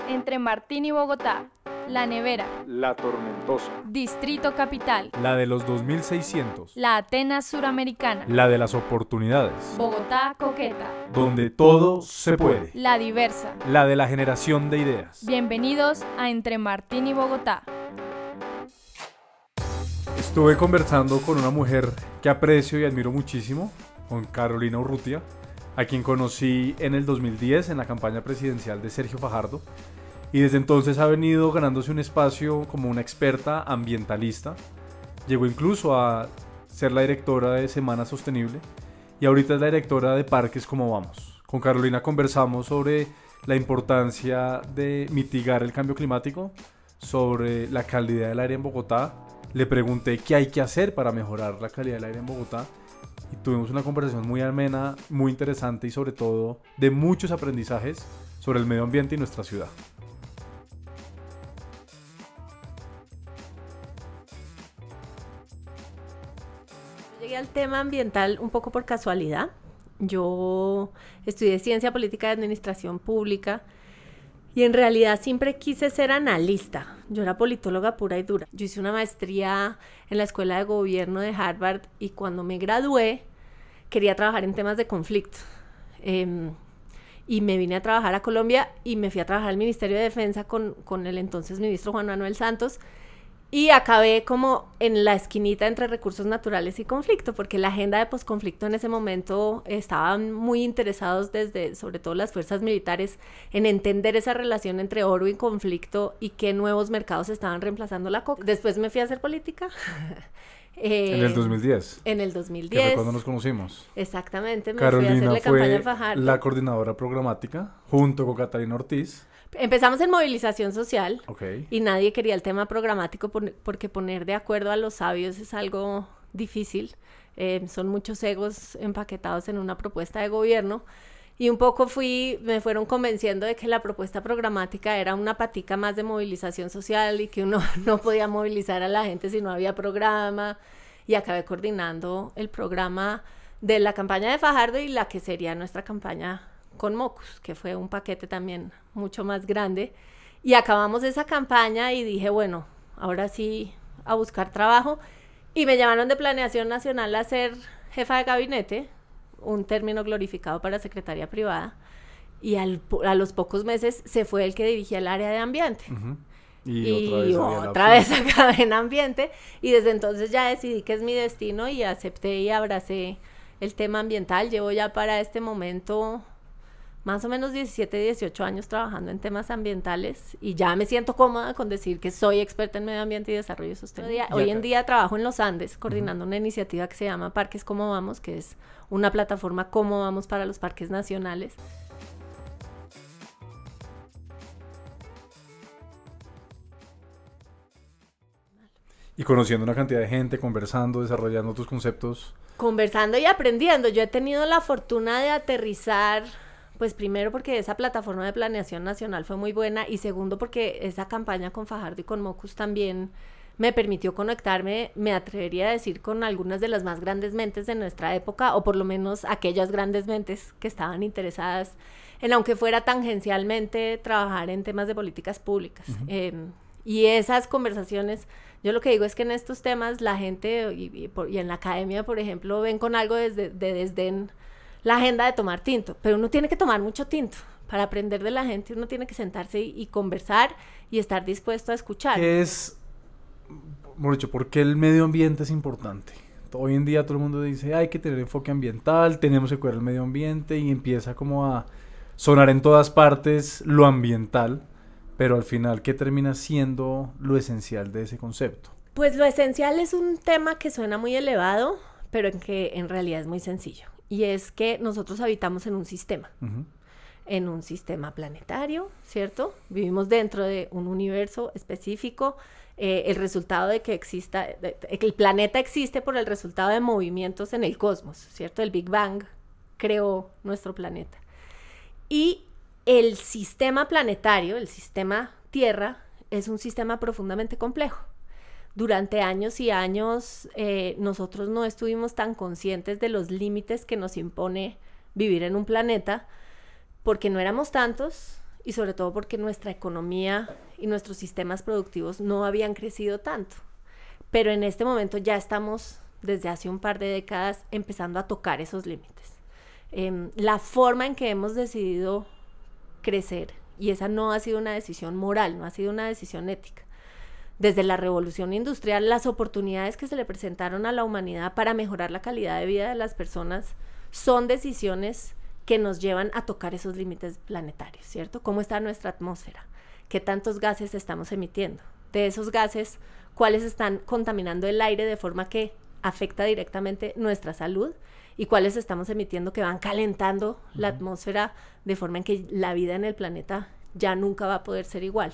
Entre Martín y Bogotá. La Nevera. La Tormentosa. Distrito Capital. La de los 2600. La Atenas Suramericana. La de las oportunidades. Bogotá Coqueta. Donde todo se puede. La Diversa. La de la generación de ideas. Bienvenidos a Entre Martín y Bogotá. Estuve conversando con una mujer que aprecio y admiro muchísimo, con Carolina Urrutia, a quien conocí en el 2010 en la campaña presidencial de Sergio Fajardo, y desde entonces ha venido ganándose un espacio como una experta ambientalista. Llegó incluso a ser la directora de Semana Sostenible y ahorita es la directora de Parques Como Vamos. Con Carolina conversamos sobre la importancia de mitigar el cambio climático, sobre la calidad del aire en Bogotá. Le pregunté qué hay que hacer para mejorar la calidad del aire en Bogotá y tuvimos una conversación muy amena, muy interesante y sobre todo de muchos aprendizajes sobre el medio ambiente y nuestra ciudad. Llegué al tema ambiental un poco por casualidad. Yo estudié Ciencia Política y Administración Pública y en realidad siempre quise ser analista. Yo era politóloga pura y dura. Yo hice una maestría en la Escuela de Gobierno de Harvard y cuando me gradué quería trabajar en temas de conflicto. Y me vine a trabajar a Colombia y me fui a trabajar al Ministerio de Defensa con el entonces ministro Juan Manuel Santos. Y acabé como en la esquinita entre recursos naturales y conflicto, porque la agenda de posconflicto en ese momento estaban muy interesados desde, sobre todo las fuerzas militares, en entender esa relación entre oro y conflicto y qué nuevos mercados estaban reemplazando la coca. Después me fui a hacer política. En el 2010. En el 2010. Que fue cuando nos conocimos. Exactamente, me Carolina fui a hacerle campaña a fue Fajardo. la coordinadora programática junto con Catalina Ortiz. Empezamos en movilización social Okay. y nadie quería el tema programático porque poner de acuerdo a los sabios es algo difícil. Son muchos egos empaquetados en una propuesta de gobierno y un poco me fueron convenciendo de que la propuesta programática era una patica más de movilización social y que uno no podía movilizar a la gente si no había programa, y acabé coordinando el programa de la campaña de Fajardo y la que sería nuestra campaña con Mocus, que fue un paquete también mucho más grande, y acabamos esa campaña y dije, bueno, ahora sí a buscar trabajo, y me llamaron de Planeación Nacional a ser jefa de gabinete, un término glorificado para secretaria privada, y a los pocos meses se fue el que dirigía el área de ambiente. Uh-huh. Y otra vez acabé en ambiente, y desde entonces ya decidí que es mi destino y acepté y abracé el tema ambiental. Llevo ya para este momento más o menos 17, 18 años trabajando en temas ambientales y ya me siento cómoda con decir que soy experta en medio ambiente y desarrollo sostenible. Hoy en día trabajo en los Andes coordinando una iniciativa que se llama Parques Como Vamos, que es una plataforma Como Vamos para los parques nacionales. Y conociendo una cantidad de gente, conversando, desarrollando tus conceptos. Conversando y aprendiendo. Yo he tenido la fortuna de aterrizar, pues primero porque esa plataforma de planeación nacional fue muy buena y segundo porque esa campaña con Fajardo y con Mocus también me permitió conectarme, me atrevería a decir, con algunas de las más grandes mentes de nuestra época, o por lo menos aquellas grandes mentes que estaban interesadas en, aunque fuera tangencialmente, trabajar en temas de políticas públicas. Uh-huh. Y esas conversaciones, yo lo que digo es que en estos temas la gente y en la academia, por ejemplo, ven con algo de desdén la agenda de tomar tinto, pero uno tiene que tomar mucho tinto para aprender de la gente. Uno tiene que sentarse y conversar y estar dispuesto a escuchar. ¿Qué es, por dicho, por qué el medio ambiente es importante? Hoy en día todo el mundo dice, hay que tener enfoque ambiental, tenemos que cuidar el medio ambiente, y empieza como a sonar en todas partes lo ambiental, pero al final, ¿qué termina siendo lo esencial de ese concepto? Pues lo esencial es un tema que suena muy elevado, pero que en realidad es muy sencillo. Y es que nosotros habitamos en un sistema, en un sistema planetario, ¿cierto? Vivimos dentro de un universo específico. El resultado de que exista, que el planeta existe por el resultado de movimientos en el cosmos, ¿cierto? El Big Bang creó nuestro planeta. Y el sistema planetario, el sistema Tierra, es un sistema profundamente complejo. Durante años y años nosotros no estuvimos tan conscientes de los límites que nos impone vivir en un planeta, porque no éramos tantos y sobre todo porque nuestra economía y nuestros sistemas productivos no habían crecido tanto. Pero en este momento ya estamos, desde hace un par de décadas, empezando a tocar esos límites. La forma en que hemos decidido crecer, y esa no ha sido una decisión moral, no ha sido una decisión ética. Desde la revolución industrial, las oportunidades que se le presentaron a la humanidad para mejorar la calidad de vida de las personas son decisiones que nos llevan a tocar esos límites planetarios, ¿cierto? ¿Cómo está nuestra atmósfera? ¿Qué tantos gases estamos emitiendo? De esos gases, ¿cuáles están contaminando el aire de forma que afecta directamente nuestra salud? ¿Y cuáles estamos emitiendo que van calentando la atmósfera de forma en que la vida en el planeta ya nunca va a poder ser igual?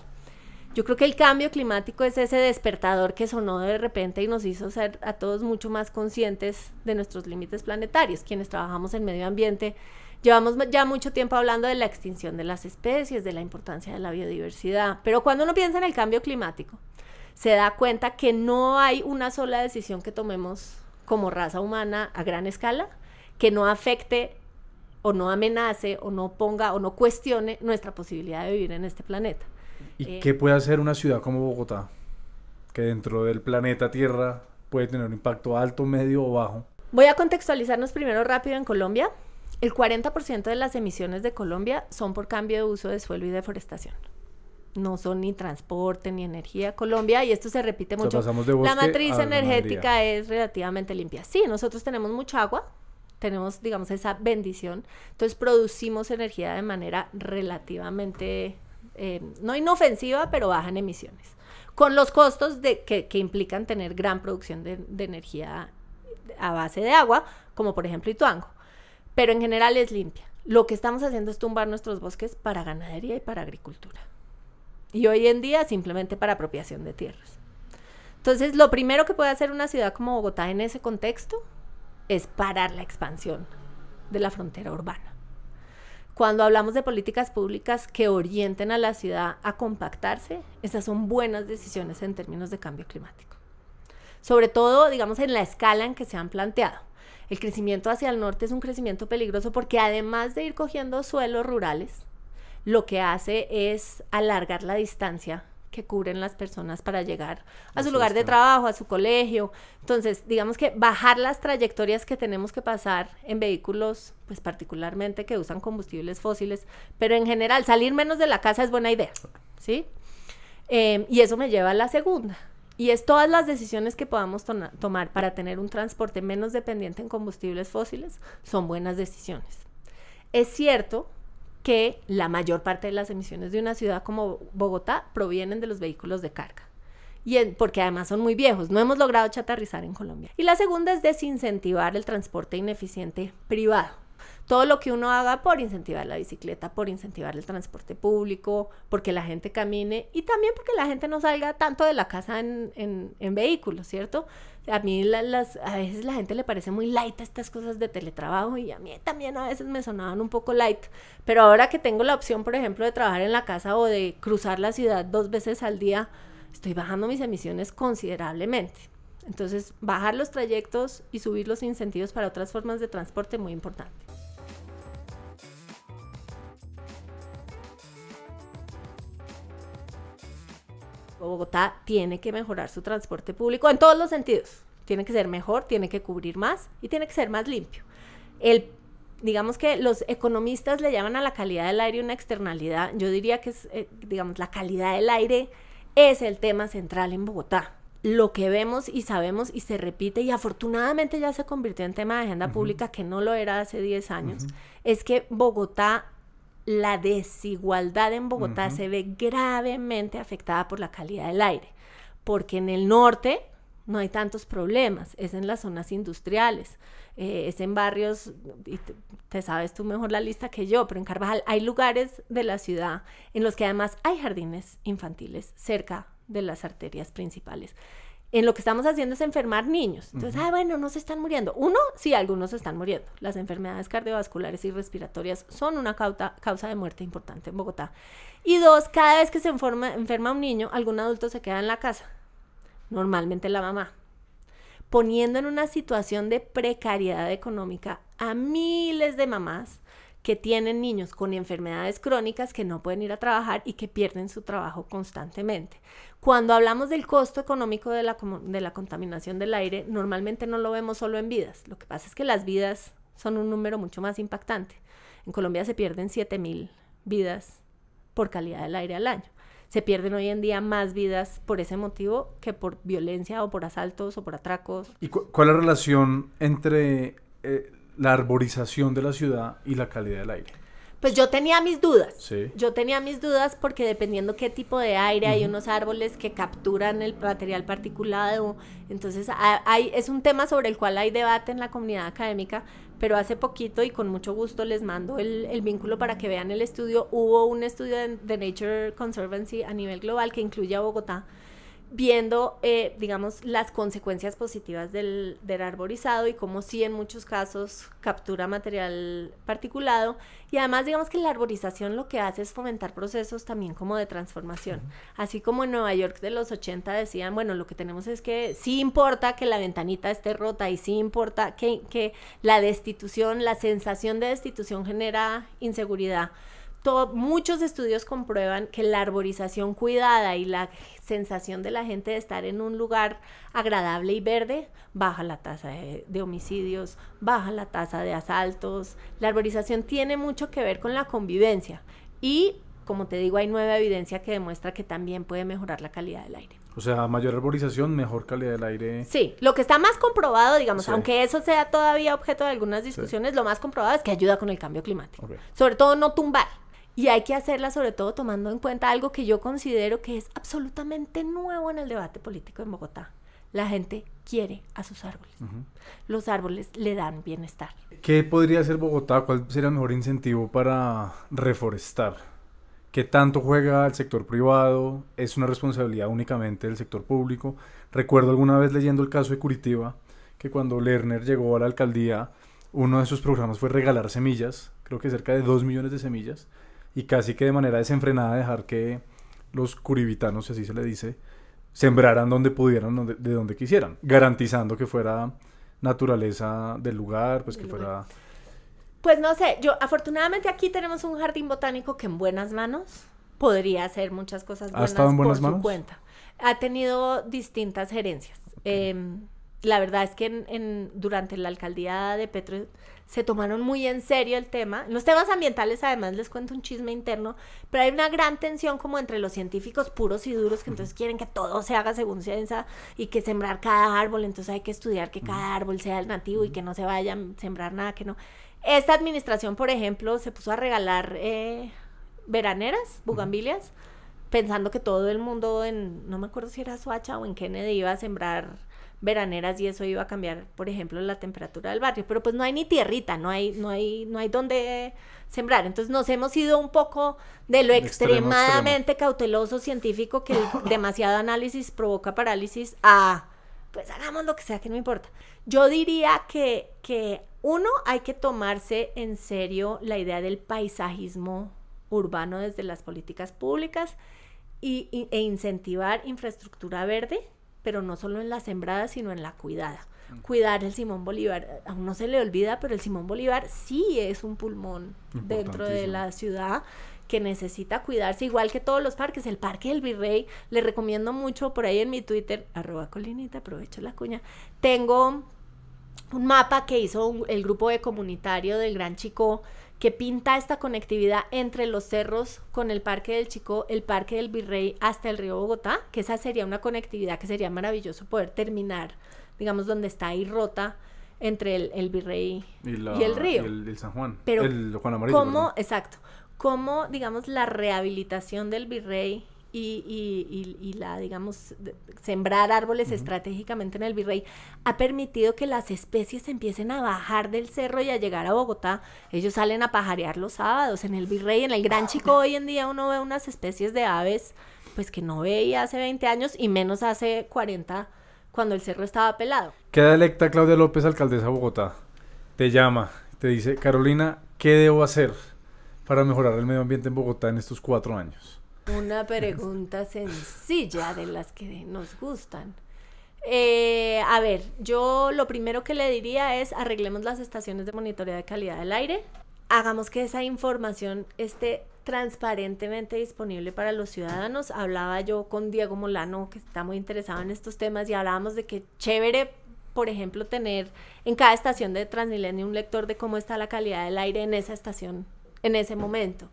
Yo creo que el cambio climático es ese despertador que sonó de repente y nos hizo ser a todos mucho más conscientes de nuestros límites planetarios. Quienes trabajamos en medio ambiente llevamos ya mucho tiempo hablando de la extinción de las especies, de la importancia de la biodiversidad, pero cuando uno piensa en el cambio climático, se da cuenta que no hay una sola decisión que tomemos como raza humana a gran escala que no afecte o no amenace o no ponga o no cuestione nuestra posibilidad de vivir en este planeta. ¿Y qué puede hacer una ciudad como Bogotá, que dentro del planeta Tierra puede tener un impacto alto, medio o bajo? Voy a contextualizarnos primero rápido en Colombia. El 40% de las emisiones de Colombia son por cambio de uso de suelo y deforestación. No son ni transporte ni energía. Colombia, y esto se repite mucho, la matriz energética es relativamente limpia. Sí, nosotros tenemos mucha agua, tenemos, digamos, esa bendición, entonces producimos energía de manera relativamente, no inofensiva, pero baja en emisiones, con los costos que implican tener gran producción de energía a base de agua, como por ejemplo Ituango, pero en general es limpia. Lo que estamos haciendo es tumbar nuestros bosques para ganadería y para agricultura. Y hoy en día simplemente para apropiación de tierras. Entonces, lo primero que puede hacer una ciudad como Bogotá en ese contexto es parar la expansión de la frontera urbana. Cuando hablamos de políticas públicas que orienten a la ciudad a compactarse, esas son buenas decisiones en términos de cambio climático. Sobre todo, digamos, en la escala en que se han planteado. El crecimiento hacia el norte es un crecimiento peligroso porque además de ir cogiendo suelos rurales, lo que hace es alargar la distancia que cubren las personas para llegar a su lugar de trabajo, a su colegio. Entonces, digamos que bajar las trayectorias que tenemos que pasar en vehículos, pues particularmente que usan combustibles fósiles, pero en general salir menos de la casa es buena idea, ¿sí? Y eso me lleva a la segunda, y es todas las decisiones que podamos tomar para tener un transporte menos dependiente en combustibles fósiles son buenas decisiones. Es cierto que la mayor parte de las emisiones de una ciudad como Bogotá provienen de los vehículos de carga, porque además son muy viejos, no hemos logrado chatarrizar en Colombia. Y la segunda es desincentivar el transporte ineficiente privado. Todo lo que uno haga por incentivar la bicicleta, por incentivar el transporte público, porque la gente camine y también porque la gente no salga tanto de la casa en vehículos, ¿cierto? A mí a veces la gente le parece muy light a estas cosas de teletrabajo y a mí también a veces me sonaban un poco light, pero ahora que tengo la opción, por ejemplo, de trabajar en la casa o de cruzar la ciudad 2 veces al día, estoy bajando mis emisiones considerablemente. Entonces, bajar los trayectos y subir los incentivos para otras formas de transporte es muy importante. Bogotá tiene que mejorar su transporte público en todos los sentidos. Tiene que ser mejor, tiene que cubrir más y tiene que ser más limpio. Digamos que los economistas le llaman a la calidad del aire una externalidad. Yo diría que digamos, la calidad del aire es el tema central en Bogotá. Lo que vemos y sabemos y se repite, y afortunadamente ya se convirtió en tema de agenda pública, que no lo era hace 10 años, es que Bogotá, la desigualdad en Bogotá se ve gravemente afectada por la calidad del aire, porque en el norte no hay tantos problemas, es en las zonas industriales, es en barrios, y te sabes tú mejor la lista que yo, pero en Carvajal hay lugares de la ciudad en los que además hay jardines infantiles cerca de las arterias principales. En lo que estamos haciendo es enfermar niños. Entonces, bueno, no se están muriendo. Uno, sí, algunos se están muriendo. Las enfermedades cardiovasculares y respiratorias son una causa de muerte importante en Bogotá. Y dos, cada vez que se enferma un niño, algún adulto se queda en la casa, normalmente la mamá, poniendo en una situación de precariedad económica a miles de mamás que tienen niños con enfermedades crónicas que no pueden ir a trabajar y que pierden su trabajo constantemente. Cuando hablamos del costo económico de la contaminación del aire, normalmente no lo vemos solo en vidas. Lo que pasa es que las vidas son un número mucho más impactante. En Colombia se pierden 7.000 vidas por calidad del aire al año. Se pierden hoy en día más vidas por ese motivo que por violencia o por asaltos o por atracos. ¿Y cuál es la relación entre la arborización de la ciudad y la calidad del aire? Pues yo tenía mis dudas. Sí. Yo tenía mis dudas porque dependiendo qué tipo de aire, hay unos árboles que capturan el material particulado. Entonces es un tema sobre el cual hay debate en la comunidad académica, pero hace poquito, y con mucho gusto les mando el vínculo para que vean el estudio, hubo un estudio de Nature Conservancy a nivel global que incluye a Bogotá, viendo, digamos, las consecuencias positivas del arborizado y cómo sí en muchos casos captura material particulado, y además digamos que la arborización lo que hace es fomentar procesos también como de transformación, así como en Nueva York de los 80 decían, bueno, lo que tenemos es que sí importa que la ventanita esté rota y sí importa que la destitución, la sensación de destitución genera inseguridad. Muchos estudios comprueban que la arborización cuidada y la sensación de la gente de estar en un lugar agradable y verde baja la tasa de homicidios, baja la tasa de asaltos. La arborización tiene mucho que ver con la convivencia y, como te digo, hay nueva evidencia que demuestra que también puede mejorar la calidad del aire. O sea, mayor arborización, mejor calidad del aire. Sí, lo que está más comprobado, digamos, Sí. aunque eso sea todavía objeto de algunas discusiones, Sí. lo más comprobado es que ayuda con el cambio climático. Okay. Sobre todo no tumbar. Y hay que hacerla sobre todo tomando en cuenta algo que yo considero que es absolutamente nuevo en el debate político en Bogotá. La gente quiere a sus árboles. Los árboles le dan bienestar. ¿Qué podría hacer Bogotá? ¿Cuál sería el mejor incentivo para reforestar? ¿Qué tanto juega el sector privado? ¿Es una responsabilidad únicamente del sector público? Recuerdo alguna vez leyendo el caso de Curitiba, que cuando Lerner llegó a la alcaldía, uno de sus programas fue regalar semillas, creo que cerca de 2 millones de semillas, y casi que de manera desenfrenada dejar que los curibitanos, si así se le dice, sembraran donde pudieran, de donde quisieran, garantizando que fuera naturaleza del lugar, pues que fuera... Pues no sé, afortunadamente aquí tenemos un jardín botánico que en buenas manos podría hacer muchas cosas buenas. ¿Ha estado en buenas por manos? su cuenta. Ha tenido distintas gerencias. La verdad es que durante la alcaldía de Petro se tomaron muy en serio el tema. Los temas ambientales, además, les cuento un chisme interno, pero hay una gran tensión como entre los científicos puros y duros que entonces quieren que todo se haga según ciencia y que sembrar cada árbol, entonces hay que estudiar que cada árbol sea el nativo y que no se vaya a sembrar nada que no. Esta administración, por ejemplo, se puso a regalar veraneras, bugambilias, pensando que todo el mundo no me acuerdo si era Soacha o en Kennedy iba a sembrar veraneras y eso iba a cambiar, por ejemplo, la temperatura del barrio, pero pues no hay ni tierrita, no hay donde sembrar, entonces nos hemos ido un poco de lo extremadamente cauteloso científico que el demasiado análisis provoca parálisis a pues hagamos lo que sea, que no importa. Yo diría que uno, hay que tomarse en serio la idea del paisajismo urbano desde las políticas públicas e incentivar infraestructura verde, pero no solo en la sembrada, sino en la cuidada. Cuidar el Simón Bolívar, aún no se le olvida, pero el Simón Bolívar sí es un pulmón dentro de la ciudad que necesita cuidarse, igual que todos los parques. El Parque del Virrey, le recomiendo mucho, por ahí en mi Twitter, @colinita, aprovecho la cuña, tengo un mapa que hizo el grupo de comunitario del Gran Chicó, que pinta esta conectividad entre los cerros con el Parque del Chicó, el Parque del Virrey hasta el río Bogotá, que esa sería una conectividad que sería maravilloso poder terminar, digamos, donde está ahí rota entre el Virrey y el río. Y el San Juan, pero el Juan Amarillo. ¿cómo, exacto, cómo, digamos, la rehabilitación del Virrey y la, digamos, sembrar árboles estratégicamente en el Virrey ha permitido que las especies empiecen a bajar del cerro y a llegar a Bogotá? Ellos salen a pajarear los sábados en el Virrey, en el Gran Chico. Hoy en día uno ve unas especies de aves pues que no veía hace 20 años y menos hace 40 cuando el cerro estaba pelado. Queda electa Claudia López, alcaldesa de Bogotá. Te llama, te dice: Carolina, ¿qué debo hacer para mejorar el medio ambiente en Bogotá en estos 4 años? Una pregunta sencilla de las que nos gustan. A ver, yo lo primero que le diría es arreglemos las estaciones de monitoreo de calidad del aire, hagamos que esa información esté transparentemente disponible para los ciudadanos. Hablaba yo con Diego Molano, que está muy interesado en estos temas, y hablábamos de que chévere, por ejemplo, tener en cada estación de Transmilenio un lector de cómo está la calidad del aire en esa estación en ese momento.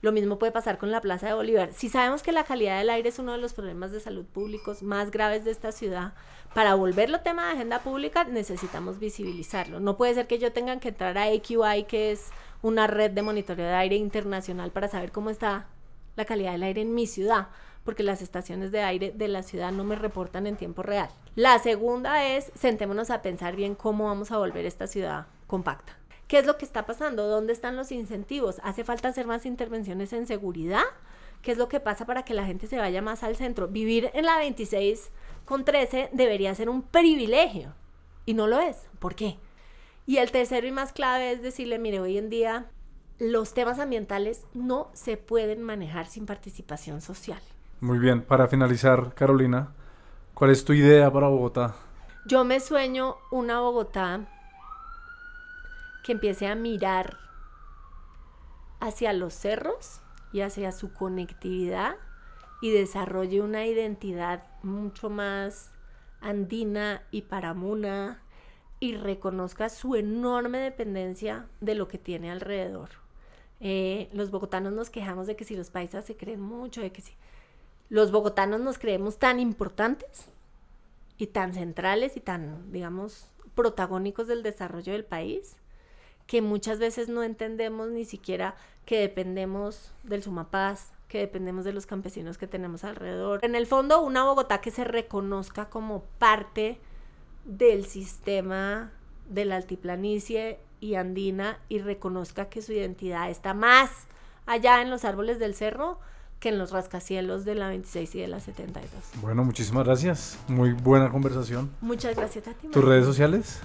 Lo mismo puede pasar con la Plaza de Bolívar. Si sabemos que la calidad del aire es uno de los problemas de salud públicos más graves de esta ciudad, para volverlo tema de agenda pública necesitamos visibilizarlo. No puede ser que yo tenga que entrar a AQI, que es una red de monitoreo de aire internacional, para saber cómo está la calidad del aire en mi ciudad, porque las estaciones de aire de la ciudad no me reportan en tiempo real. La segunda es, sentémonos a pensar bien cómo vamos a volver esta ciudad compacta. ¿Qué es lo que está pasando? ¿Dónde están los incentivos? ¿Hace falta hacer más intervenciones en seguridad? ¿Qué es lo que pasa para que la gente se vaya más al centro? Vivir en la 26 con 13 debería ser un privilegio, y no lo es. ¿Por qué? Y el tercero y más clave es decirle, mire, hoy en día los temas ambientales no se pueden manejar sin participación social. Muy bien, para finalizar, Carolina, ¿cuál es tu idea para Bogotá? Yo me sueño una Bogotá que empiece a mirar hacia los cerros y hacia su conectividad y desarrolle una identidad mucho más andina y paramuna, y reconozca su enorme dependencia de lo que tiene alrededor. Los bogotanos nos quejamos de que si los paisas se creen mucho, de que si los bogotanos nos creemos tan importantes y tan centrales y tan, digamos, protagónicos del desarrollo del país, que muchas veces no entendemos ni siquiera que dependemos del Sumapaz, que dependemos de los campesinos que tenemos alrededor. En el fondo, una Bogotá que se reconozca como parte del sistema de la altiplanicie y andina, y reconozca que su identidad está más allá en los árboles del cerro que en los rascacielos de la 26 y de la 72. Bueno, muchísimas gracias. Muy buena conversación. Muchas gracias a ti. ¿Tus redes sociales?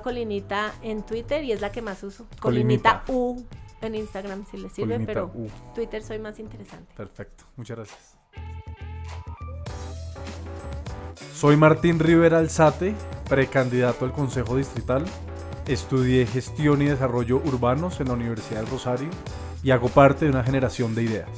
@Colinita en Twitter, y es la que más uso. Colinita. Colinita U en Instagram si le sirve, Colinita pero U. Twitter soy más interesante. Perfecto, muchas gracias. Soy Martín Rivera Alzate, precandidato al Consejo Distrital. Estudié Gestión y Desarrollo Urbanos en la Universidad del Rosario y hago parte de una generación de ideas.